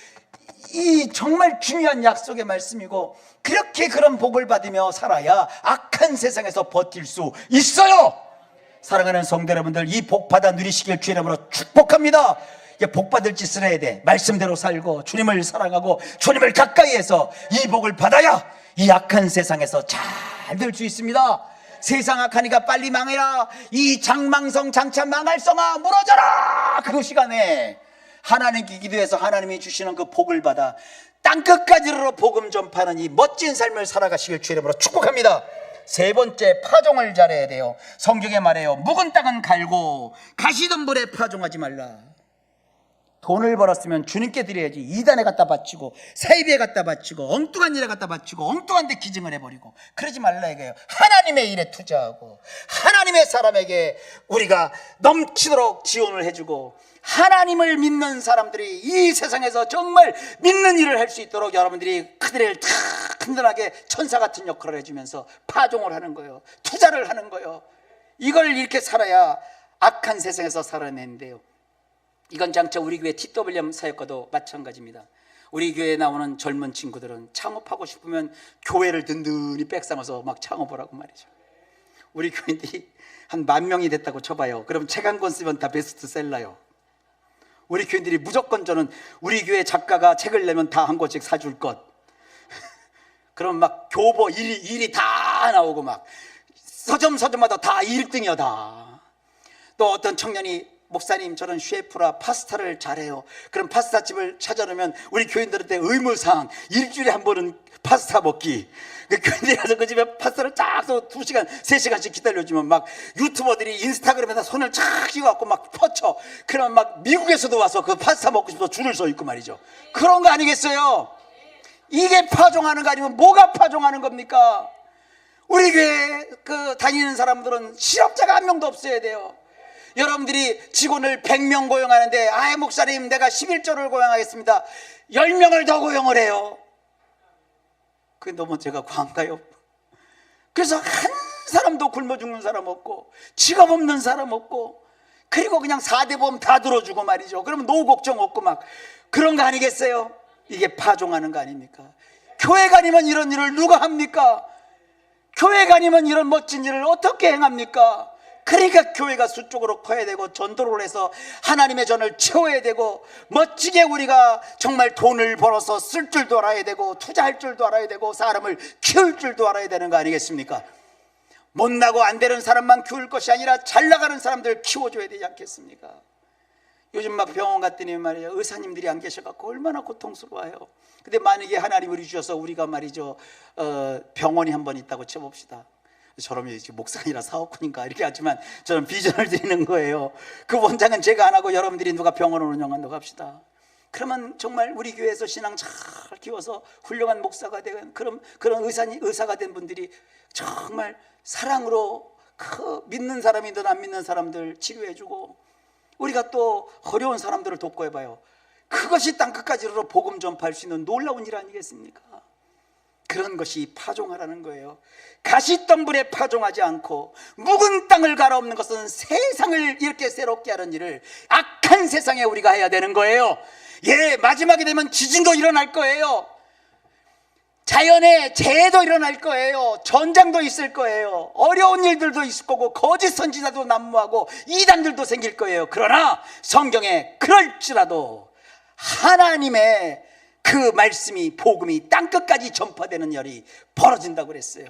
이 정말 중요한 약속의 말씀이고, 그렇게 그런 복을 받으며 살아야 악한 세상에서 버틸 수 있어요. 사랑하는 성도 여러분들, 이 복 받아 누리시길 주의 이름으로 축복합니다. 복 받을 짓을 해야 돼. 말씀대로 살고 주님을 사랑하고 주님을 가까이 해서 이 복을 받아야 이 악한 세상에서 잘 될 수 있습니다. 세상 악하니까 빨리 망해라, 이 장망성 장차 망할 성아 무너져라. 그 시간에 하나님께 기도해서 하나님이 주시는 그 복을 받아 땅끝까지로 복음 전파하는 이 멋진 삶을 살아가시길 주의 이름으로 축복합니다. 세 번째, 파종을 잘해야 돼요. 성경에 말해요. 묵은 땅은 갈고 가시던 불에 파종하지 말라. 돈을 벌었으면 주님께 드려야지. 이단에 갖다 바치고 사이비에 갖다 바치고 엉뚱한 일에 갖다 바치고 엉뚱한 데 기증을 해버리고 그러지 말라 이거예요. 하나님의 일에 투자하고 하나님의 사람에게 우리가 넘치도록 지원을 해주고, 하나님을 믿는 사람들이 이 세상에서 정말 믿는 일을 할 수 있도록 여러분들이 그들을 든든하게 천사 같은 역할을 해주면서 파종을 하는 거예요. 투자를 하는 거예요. 이걸 이렇게 살아야 악한 세상에서 살아내는데요. 이건 장차 우리 교회 TWM 사역과도 마찬가지입니다. 우리 교회에 나오는 젊은 친구들은 창업하고 싶으면 교회를 든든히 백삼아서 막 창업을 하고 말이죠. 우리 교인들이 한 10,000명이 됐다고 쳐봐요. 그럼 책 한 권 쓰면 다 베스트셀러요. 우리 교인들이 무조건 저는 우리 교회 작가가 책을 내면 다 한 권씩 사줄 것. 그럼 막 교보 일이 다 나오고 막 서점마다 다 1등이야 다. 또 어떤 청년이 목사님 저는 셰프라 파스타를 잘해요. 그럼 파스타집을 찾아놓으면 우리 교인들한테 의무사항 일주일에 한 번은 파스타 먹기. 그 교인들이 가서 그 집에 파스타를 쫙 2시간 3시간씩 기다려주면 막 유튜버들이 인스타그램에다 손을 쫙 쥐어갖고 막 퍼쳐. 그러면 막 미국에서도 와서 그 파스타 먹고 싶어서 줄을 서 있고 말이죠. 그런 거 아니겠어요? 이게 파종하는 거 아니면 뭐가 파종하는 겁니까? 우리 교회 그 다니는 사람들은 실업자가 한 명도 없어야 돼요. 여러분들이 직원을 100명 고용하는데 아이 목사님 내가 11조를 고용하겠습니다. 10명을 더 고용을 해요. 그게 너무 제가 과한가요? 그래서 한 사람도 굶어 죽는 사람 없고 직업 없는 사람 없고 그리고 그냥 4대 보험 다 들어주고 말이죠. 그러면 노후 걱정 없고 막 그런 거 아니겠어요? 이게 파종하는 거 아닙니까? 교회가 아니면 이런 일을 누가 합니까? 교회가 아니면 이런 멋진 일을 어떻게 행합니까? 그러니까 교회가 수적으로 커야 되고 전도를 해서 하나님의 전을 채워야 되고 멋지게 우리가 정말 돈을 벌어서 쓸 줄도 알아야 되고 투자할 줄도 알아야 되고 사람을 키울 줄도 알아야 되는 거 아니겠습니까? 못나고 안 되는 사람만 키울 것이 아니라 잘 나가는 사람들 키워줘야 되지 않겠습니까? 요즘 막 병원 갔더니 말이에요 의사님들이 안 계셔갖고 얼마나 고통스러워요. 근데 만약에 하나님을 주셔서 우리가 말이죠 병원이 한 번 있다고 쳐봅시다. 저놈이 목사니라 사업꾼인가 이렇게 하지만 저는 비전을 드리는 거예요. 그 원장은 제가 안 하고 여러분들이 누가 병원을 운영한다고 합시다. 그러면 정말 우리 교회에서 신앙 잘 키워서 훌륭한 목사가 되는 그런 의사가 된 분들이 정말 사랑으로 믿는 사람이든 안 믿는 사람들 치료해주고 우리가 또 어려운 사람들을 돕고 해봐요. 그것이 땅끝까지 이르러 복음 전파할 수 있는 놀라운 일 아니겠습니까? 그런 것이 파종하라는 거예요. 가시덤불에 파종하지 않고 묵은 땅을 갈아엎는 것은 세상을 이렇게 새롭게 하는 일을 악한 세상에 우리가 해야 되는 거예요. 예, 마지막에 되면 지진도 일어날 거예요. 자연의 재해도 일어날 거예요. 전쟁도 있을 거예요. 어려운 일들도 있을 거고 거짓 선지자도 난무하고 이단들도 생길 거예요. 그러나 성경에 그럴지라도 하나님의 그 말씀이 복음이 땅끝까지 전파되는 일이 벌어진다고 그랬어요.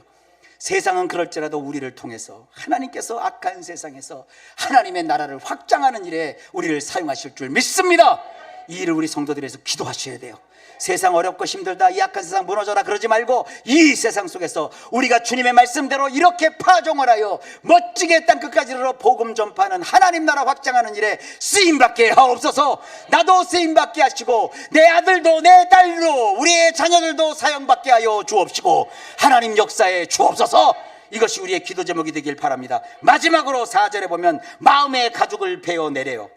세상은 그럴지라도 우리를 통해서 하나님께서 악한 세상에서 하나님의 나라를 확장하는 일에 우리를 사용하실 줄 믿습니다. 이 일을 우리 성도들에서 기도하셔야 돼요. 세상 어렵고 힘들다 이 악한 세상 무너져라 그러지 말고 이 세상 속에서 우리가 주님의 말씀대로 이렇게 파종을 하여 멋지게 땅끝까지 이르러 복음 전파하는 하나님 나라 확장하는 일에 쓰임받게 하옵소서. 나도 쓰임받게 하시고 내 아들도 내 딸도 우리의 자녀들도 사용받게 하여 주옵시고 하나님 역사에 주옵소서. 이것이 우리의 기도 제목이 되길 바랍니다. 마지막으로 4절에 보면 마음의 가죽을 베어내래요.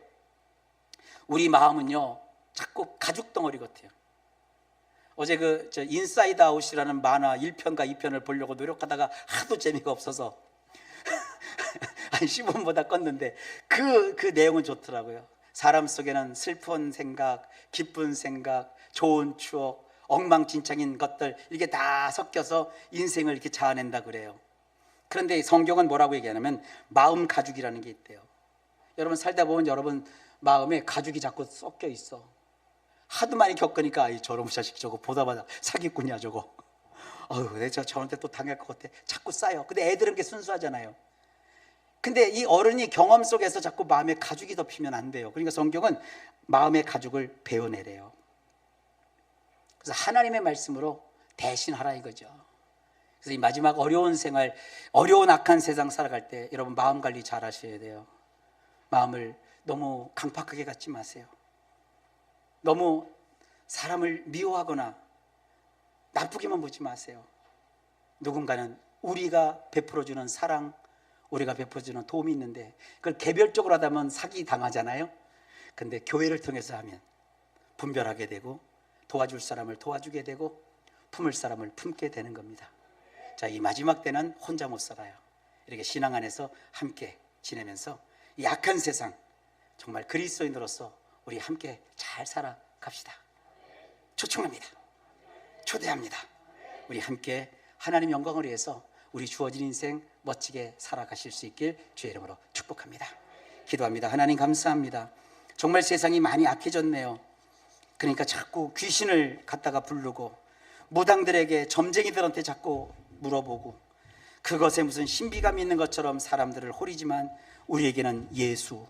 우리 마음은요 자꾸 가죽 덩어리 같아요. 어제 인사이드 아웃이라는 만화 1편과 2편을 보려고 노력하다가 하도 재미가 없어서 한 10원보다 껐는데 그 내용은 좋더라고요. 사람 속에는 슬픈 생각, 기쁜 생각, 좋은 추억, 엉망진창인 것들 이게 다 섞여서 인생을 이렇게 자아낸다 그래요. 그런데 성경은 뭐라고 얘기하냐면 마음 가죽이라는 게 있대요. 여러분 살다 보면 여러분 마음에 가죽이 자꾸 섞여 있어. 하도 많이 겪으니까 저런 자식 저거 보다마다 사기꾼이야 저거. 내가 저한테 또 당할 것 같아. 자꾸 쌓여. 근데 애들은 게 순수하잖아요. 근데 이 어른이 경험 속에서 자꾸 마음에 가죽이 덮이면 안 돼요. 그러니까 성경은 마음의 가죽을 베어내래요. 그래서 하나님의 말씀으로 대신하라 이거죠. 그래서 이 마지막 어려운 생활, 어려운 악한 세상 살아갈 때 여러분 마음 관리 잘 하셔야 돼요. 마음을 너무 강팍하게 갖지 마세요. 너무 사람을 미워하거나 나쁘게만 보지 마세요. 누군가는 우리가 베풀어주는 사랑, 우리가 베풀어주는 도움이 있는데 그걸 개별적으로 하다 보면 사기 당하잖아요. 근데 교회를 통해서 하면 분별하게 되고 도와줄 사람을 도와주게 되고 품을 사람을 품게 되는 겁니다. 자, 이 마지막 때는 혼자 못 살아요. 이렇게 신앙 안에서 함께 지내면서 이 악한 세상 정말 그리스도인으로서 우리 함께 잘 살아갑시다. 초청합니다. 초대합니다. 우리 함께 하나님 영광을 위해서 우리 주어진 인생 멋지게 살아가실 수 있길 주의 이름으로 축복합니다. 기도합니다. 하나님 감사합니다. 정말 세상이 많이 악해졌네요. 그러니까 자꾸 귀신을 갖다가 부르고 무당들에게 점쟁이들한테 자꾸 물어보고 그것에 무슨 신비감이 있는 것처럼 사람들을 호리지만 우리에게는 예수